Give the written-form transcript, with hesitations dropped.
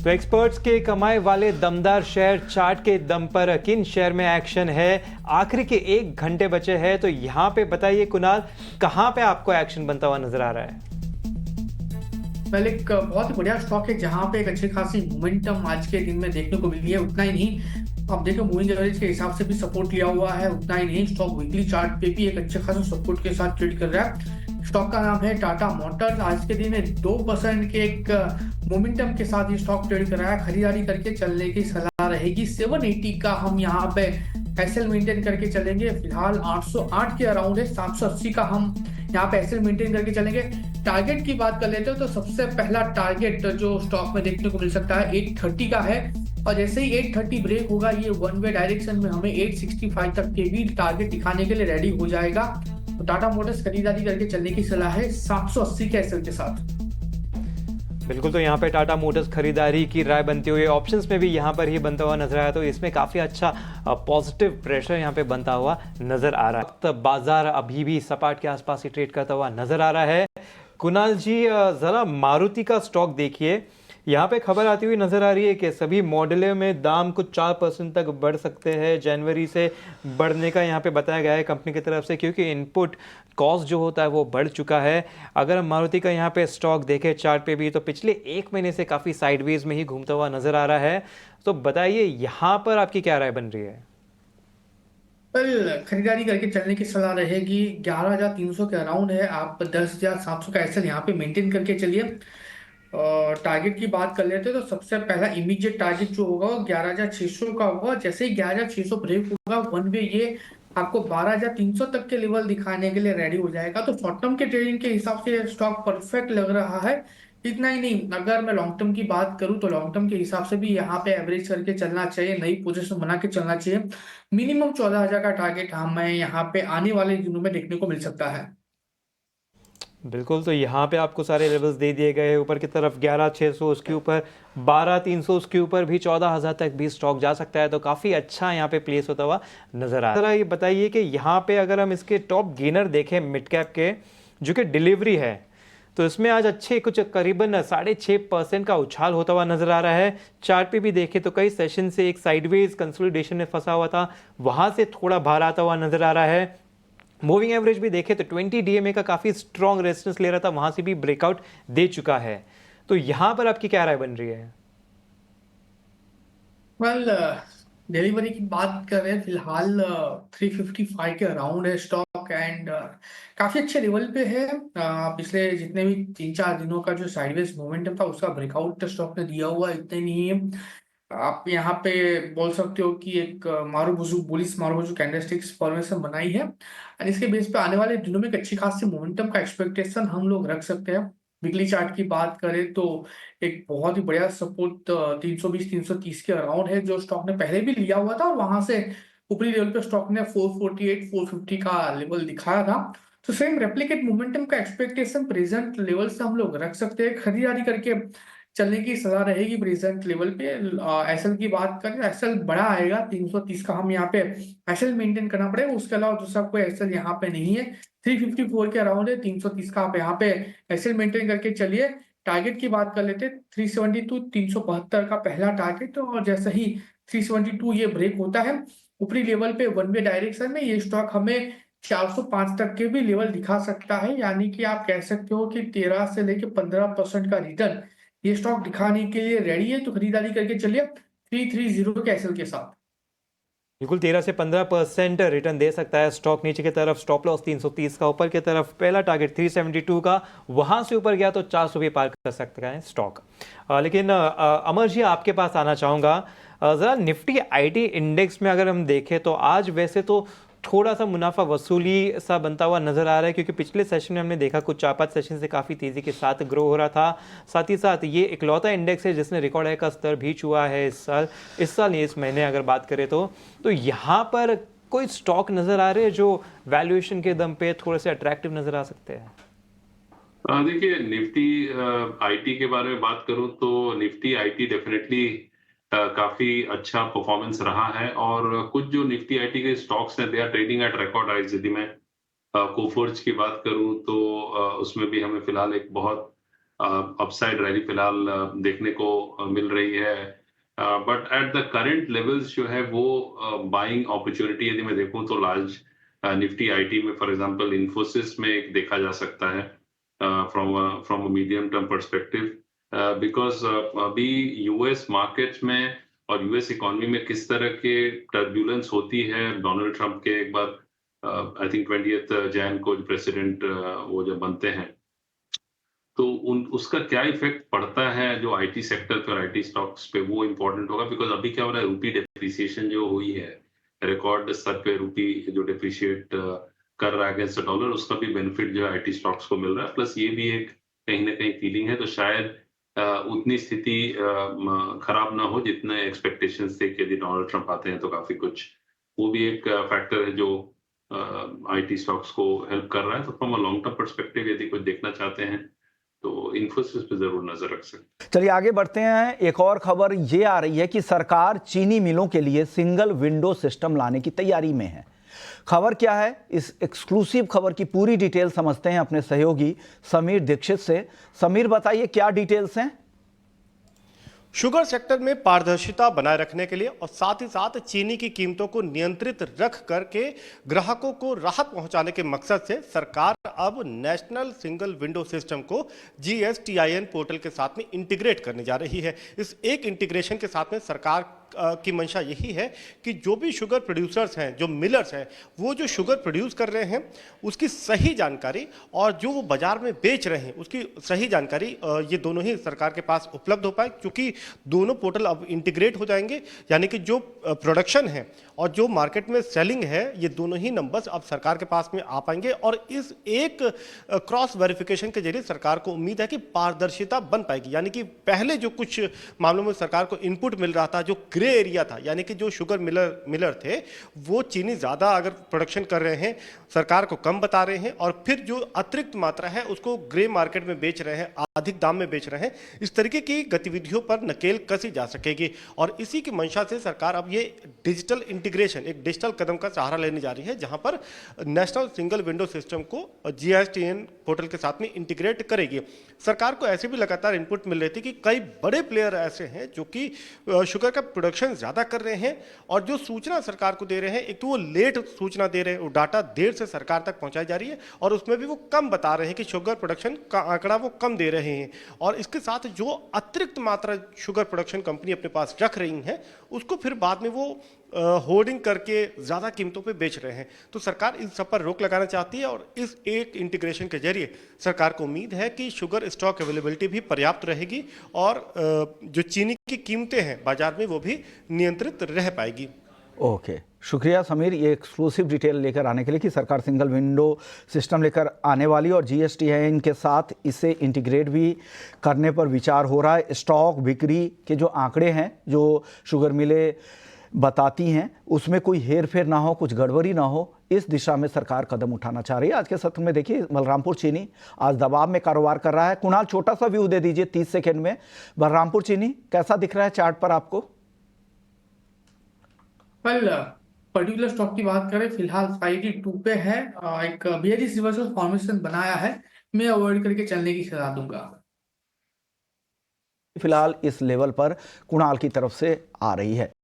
तो एक्सपर्ट्स के कमाए वाले दमदार शेयर चार्ट के दम पर किन शेयर में एक्शन है, आखिरी के 1 घंटे बचे हैं, तो यहाँ पे बताइए कुणाल, कहाँ पे आपको एक्शन बनता हुआ नजर आ रहा है? पहले एक बहुत ही बढ़िया स्टॉक है जहां पे एक अच्छी खासी मोमेंटम आज के दिन में देखने को मिली है। उतना ही नहीं, आप देखो मूविंग एवरेज के हिसाब से भी सपोर्ट लिया हुआ है। उतना ही नहीं, स्टॉक वीकली चार्ट पे भी एक अच्छे खासे सपोर्ट के साथ ट्रेड कर रहा है। स्टॉक का नाम है टाटा मोटर्स। आज के दिन में 2% के एक मोमेंटम के साथ ये स्टॉक ट्रेड कर रहा है। खरीदारी करके चलने की सलाह रहेगी। 780 का हम यहाँ पे एसएल मेंटेन करके चलेंगे। फिलहाल 808 के अराउंड है। 780 का हम यहाँ पे एसएल मेंटेन करके चलेंगे। टारगेट की बात कर लेते हो तो सबसे पहला टारगेट जो स्टॉक में देखने को मिल सकता है 830 का है। और जैसे ही 830 ब्रेक होगा, ये वन वे डायरेक्शन में हमें 865 तक के भी टारगेट दिखाने के लिए रेडी हो जाएगा। तो टाटा मोटर्स खरीदारी करके चलने की सलाह है 780 के एसएल के साथ। बिल्कुल, तो यहाँ पे टाटा मोटर्स खरीदारी की राय बनती हुई ऑप्शंस में भी यहाँ पर ही बनता हुआ नजर आया, तो इसमें काफ़ी अच्छा पॉजिटिव प्रेशर यहाँ पे बनता हुआ नजर आ रहा है। तो बाजार अभी भी सपाट के आसपास ही ट्रेड करता हुआ नजर आ रहा है। कुणाल जी, ज़रा मारुति का स्टॉक देखिए। यहाँ पे खबर आती हुई नजर आ रही है कि सभी मॉडलों में दाम कुछ 4% तक बढ़ सकते हैं। जनवरी से बढ़ने का यहाँ पे बताया गया है कंपनी की तरफ से, क्योंकि इनपुट कॉस्ट जो होता है वो बढ़ चुका है। अगर हम मारुति का यहाँ पे स्टॉक देखें चार्ट पे भी, तो पिछले 1 महीने से काफ़ी साइडवेज में ही घूमता हुआ नजर आ रहा है। तो बताइए यहाँ पर आपकी क्या राय बन रही है? खरीदारी करके चलने की सलाह रहेगी। 11,300 के अराउंड है। आप 10,700 का एसएल यहाँ पे मेंटेन करके चलिए। और टारगेट की बात कर लेते हैं तो सबसे पहला इमीडिएट टारगेट जो होगा वो 11,600 का होगा। जैसे ही 11,600 ब्रेक होगा, वन वे ये आपको 12,300 तक के लेवल दिखाने के लिए रेडी हो जाएगा। तो शॉर्ट टर्म के ट्रेडिंग के हिसाब से स्टॉक परफेक्ट लग रहा है। इतना ही नहीं, अगर मैं लॉन्ग टर्म की बात करूं तो लॉन्ग टर्म के हिसाब से भी यहाँ पे एवरेज करके चलना चाहिए। नई पोजीशन बना के चलना चाहिए। मिनिमम 14,000 का टारगेट हमें यहाँ पे आने वाले दिनों में देखने को मिल सकता है। बिल्कुल, तो यहाँ पे आपको सारे लेवल्स दे दिए गए हैं। ऊपर की तरफ 11,600, उसके ऊपर 12,300, उसके ऊपर भी 14,000 तक भी स्टॉक जा सकता है। तो काफ़ी अच्छा यहाँ पे प्लेस होता हुआ नजर आ रहा है। ये बताइए कि यहाँ पे अगर हम इसके टॉप गेनर देखें मिड कैप के, जो कि डिलीवरी है, तो इसमें आज अच्छे कुछ करीबन 6.5% का उछाल होता हुआ नजर आ रहा है। चार्ट पे भी देखें तो कई सेशन से एक साइडवेज कंसोलिडेशन में फंसा हुआ था, वहां से थोड़ा बाहर आता हुआ नजर आ रहा है। मूविंग एवरेज भी देखें तो 20 डीएमए का काफ़ी स्ट्रॉन्ग रेजिस्टेंस ले रहा था, वहां से भी ब्रेकआउट दे चुका है। तो यहां पर आपकी क्या राय बन रही है? वेल, डिलीवरी की बात कर रहे हैं। फिलहाल 355 के अराउंड है स्टॉक एंड काफी अच्छे लेवल पे है। पिछले जितने भी 3-4 दिनों का जो साइडवेज मोमेंटम था उसका ब्रेकआउट स्टॉक ने दिया हुआ है। इतने नहीं है, आप यहाँ पे बोल सकते हो कि एक marubozu bullish marubozu candlesticks formation बनाई है। और इसके बेस पे आने वाले दिनों में एक अच्छी खासी मोमेंटम का एक्सपेक्टेशन हम लोग रख सकते हैं। वीकली चार्ट की बात करें तो एक बहुत ही बढ़िया सपोर्ट 320-330 के अराउंड है, जो स्टॉक ने पहले भी लिया हुआ था। और वहां से ऊपरी लेवल पे स्टॉक ने 448-450 का लेवल दिखाया था। तो सेम रेप्लिकेट मोमेंटम का एक्सपेक्टेशन प्रेजेंट लेवल से हम लोग रख सकते हैं। खरीदारी करके चलने की सलाह रहेगी प्रेजेंट लेवल पे। एसएल की बात करें, एसएल बड़ा आएगा 330 का, हम यहाँ पे एसएल मेंटेन करना पड़ेगा। उसके अलावा दूसरा कोई एसएल यहाँ पे नहीं है। 354 के अराउंड है। 330 का आप यहाँ पे एसएल मेंटेन करके चलिए। टारगेट की बात कर लेते हैं 372 372 का पहला टारगेट। और जैसे ही 372 ये ब्रेक होता है ऊपरी लेवल पे वन वे डायरेक्शन में, ये स्टॉक हमें 405 तक के भी लेवल दिखा सकता है। यानी कि आप कह सकते हो कि 13 से लेके 15% का रिटर्न ये स्टॉक दिखाने के लिए रेडी है। तो खरीदारी करके चलिए 330 के एसएल के साथ। बिल्कुल, 13 से 15% रिटर्न दे सकता है स्टॉक। नीचे की तरफ स्टॉप लॉस 330 का, ऊपर की तरफ पहला टारगेट 372 का, वहां से ऊपर गया तो 400 भी पार कर सकता है स्टॉक। लेकिन अमर जी, आपके पास आना चाहूंगा। ज़रा निफ्टी आईटी इंडेक्स में अगर हम देखें तो आज वैसे तो थोड़ा सा मुनाफा वसूली सा बनता हुआ नजर आ रहा है, क्योंकि पिछले सेशन में हमने देखा कुछ 4-5 सेशन से काफ़ी तेज़ी के साथ ग्रो हो रहा था। साथ ही साथ ये इकलौता इंडेक्स है जिसने रिकॉर्ड हाई का स्तर भी छुआ है इस साल इस महीने अगर बात करें तो यहाँ पर कोई स्टॉक नज़र आ रहे हैं जो वैल्यूएशन के दम पे थोड़े से अट्रैक्टिव नज़र आ सकते हैं? देखिए, निफ्टी आईटी के बारे में बात करूं तो निफ्टी आईटी डेफिनेटली काफी अच्छा परफॉर्मेंस रहा है। और कुछ जो निफ्टी आईटी के स्टॉक्स हैं, they are trading at record highs. यदि मैं कोफोर्ज की बात करूं तो उसमें भी हमें फिलहाल एक बहुत अपसाइड रैली फिलहाल देखने को मिल रही है। But at the current levels जो है वो बाइंग अपॉर्चुनिटी यदि मैं देखूं तो लार्ज निफ्टी आईटी में फॉर एग्जांपल इन्फोसिस में एक देखा जा सकता है from a medium term perspective, because अभी यूएस मार्केट्स में और यूएस इकोनॉमी में किस तरह के टर्ब्यूलेंस होती है डोनाल्ड ट्रंप के एक बार आई थिंक 20th जैन को प्रेसिडेंट वो जब बनते हैं तो उसका क्या इफेक्ट पड़ता है जो आईटी सेक्टर पे और आईटी स्टॉक्स पे, वो इम्पोर्टेंट होगा। बिकॉज अभी क्या हो रहा है, रूपी डेप्रिसिएशन जो हुई है, रिकॉर्ड स्तर पे रूपी जो डेप्रिशिएट कर रहा है अगेंस्ट डॉलर, उसका भी बेनिफिट जो है आईटी स्टॉक्स को मिल रहा है। प्लस ये भी एक कहीं ना कहीं फीलिंग है, तो शायद उतनी स्थिति खराब ना हो जितने एक्सपेक्टेशंस थे कि यदि डोनाल्ड ट्रंप आते हैं तो काफी कुछ, वो भी एक फैक्टर है जो आईटी स्टॉक्स को हेल्प कर रहा है। तो from a long term perspective यदि कुछ देखना चाहते हैं तो इन्फोसिस पे जरूर नजर रख सकते हैं। चलिए आगे बढ़ते हैं। एक और खबर ये आ रही है कि सरकार चीनी मिलों के लिए सिंगल विंडो सिस्टम लाने की तैयारी में है। खबर क्या है, इस एक्सक्लूसिव खबर की पूरी डिटेल समझते हैं अपने सहयोगी समीर दीक्षित से। समीर बताइए क्या डिटेल्स हैं। शुगर सेक्टर में पारदर्शिता बनाए रखने के लिए और साथ ही साथ चीनी की कीमतों को नियंत्रित रख करके ग्राहकों को राहत पहुंचाने के मकसद से सरकार अब नेशनल सिंगल विंडो सिस्टम को GSTIN पोर्टल के साथ में इंटीग्रेट करने जा रही है। इस एक इंटीग्रेशन के साथ में सरकार की मंशा यही है कि जो भी शुगर प्रोड्यूसर्स हैं, जो मिलर्स हैं, वो जो शुगर प्रोड्यूस कर रहे हैं उसकी सही जानकारी और जो वो बाजार में बेच रहे हैं उसकी सही जानकारी ये दोनों ही सरकार के पास उपलब्ध हो पाए, क्योंकि दोनों पोर्टल अब इंटीग्रेट हो जाएंगे। यानी कि जो प्रोडक्शन है और जो मार्केट में सेलिंग है, ये दोनों ही नंबर्स अब सरकार के पास में आ पाएंगे। और इस एक क्रॉस वेरिफिकेशन के जरिए सरकार को उम्मीद है कि पारदर्शिता बन पाएगी। यानी कि पहले जो कुछ मामलों में सरकार को इनपुट मिल रहा था, जो ग्रे एरिया था, यानी कि जो शुगर मिलर थे वो चीनी ज्यादा अगर प्रोडक्शन कर रहे हैं सरकार को कम बता रहे हैं, और फिर जो अतिरिक्त मात्रा है उसको ग्रे मार्केट में बेच रहे हैं, अधिक दाम में बेच रहे हैं। इस तरीके की गतिविधियों पर नकेल कसी जा सकेगी और इसी की मंशा से सरकार अब ये डिजिटल इंटीग्रेशन, एक डिजिटल कदम का सहारा लेने जा रही है, जहां पर नेशनल सिंगल विंडो सिस्टम को GSTN पोर्टल के साथ में इंटीग्रेट करेगी। सरकार को ऐसे भी लगातार इनपुट मिल रही थी कि कई बड़े प्लेयर ऐसे हैं जो कि शुगर का प्रोडक्शन ज्यादा कर रहे हैं और जो सूचना सरकार को दे रहे हैं, एक तो वो लेट सूचना दे रहे हैं, वो डाटा देर से सरकार तक पहुंचाई जा रही है और उसमें भी वो कम बता रहे हैं कि शुगर प्रोडक्शन का आंकड़ा वो कम दे रहे हैं। और इसके साथ जो अतिरिक्त मात्रा शुगर प्रोडक्शन कंपनी अपने पास रख रही है उसको फिर बाद में वो होर्डिंग करके ज्यादा कीमतों पे बेच रहे हैं। तो सरकार इन सब पर रोक लगाना चाहती है और इस एक इंटीग्रेशन के जरिए सरकार को उम्मीद है कि शुगर स्टॉक अवेलेबिलिटी भी पर्याप्त रहेगी और जो चीनी की कीमतें हैं बाजार में वो भी नियंत्रित रह पाएगी। ओके, शुक्रिया समीर ये एक्सक्लूसिव डिटेल लेकर आने के लिए कि सरकार सिंगल विंडो सिस्टम लेकर आने वाली और GSTIN के साथ इसे इंटीग्रेट भी करने पर विचार हो रहा है। स्टॉक बिक्री के जो आंकड़े हैं जो शुगर मिलें बताती हैं उसमें कोई हेर फेर ना हो, कुछ गड़बड़ी ना हो, इस दिशा में सरकार कदम उठाना चाह रही है। आज के सत्र में देखिए बलरामपुर चीनी आज दबाव में कारोबार कर रहा है। कुणाल छोटा सा व्यू दे दीजिए 30 सेकेंड में, बलरामपुर चीनी कैसा दिख रहा है चार्ट पर आपको? वेल, पर्टिकुलर स्टॉक की बात करें फिलहाल 582 पे है, एक बेयरिश रिवर्सल फॉर्मेशन बनाया है, मैं अवॉइड करके चलने की सलाह दूंगा। फिलहाल इस लेवल पर कुणाल की तरफ से आ रही है।